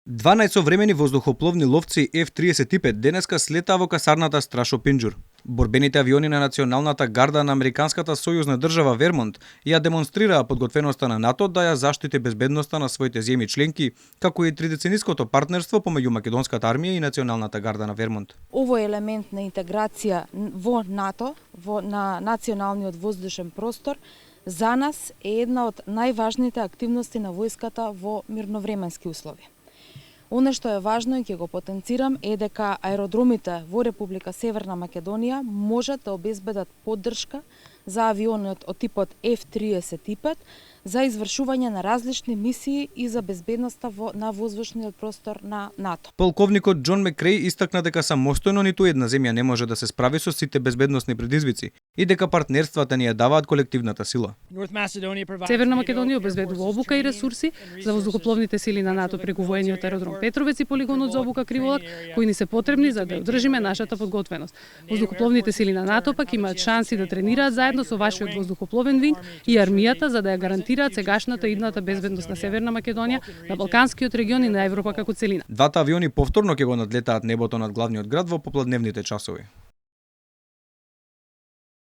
12 современи воздухопловни ловци F-35 денеска слетаа во касарната Страшо Пинџур. Борбените авиони на Националната гарда на Американската сојузна држава Вермонт ја демонстрираа подготвеноста на НАТО да ја заштити безбедноста на своите земји членки, како и тридецениското партнерство помеѓу Македонската армија и Националната гарда на Вермонт. Ово е елемент на интеграција во НАТО, на националниот воздушен простор. За нас е една од најважните активности на војската во мирновременски услови. Оно што е важно и ќе го потенцирам е дека аеродромите во Република Северна Македонија можат да обезбедат поддршка за авионот од типот F-35 за извршување на различни мисии и за безбедноста на воздушниот простор на НАТО. Полковникот Џон Мекреј истакна дека самостојно ниту една земја не може да се справи со сите безбедносни предизвици и дека партнерствата ни ја даваат колективната сила. Северна Македонија обезбедува обука и ресурси за воздухопловните сили на НАТО преку воениот аеродром Петровец и полигонот за обука Криволак, кои ни се потребни за да одржиме нашата подготвеност. Воздухопловните сили на НАТО пак имаат шанси да тренираат заедно со вашиот воздухопловен винг и армијата за да ја гарантираат сегашната и идната безбедност на Северна Македонија, на Балканскиот регион и на Европа како целина. Двата авиони повторно ќе го надлетаат небото над главниот град во попладневните часови.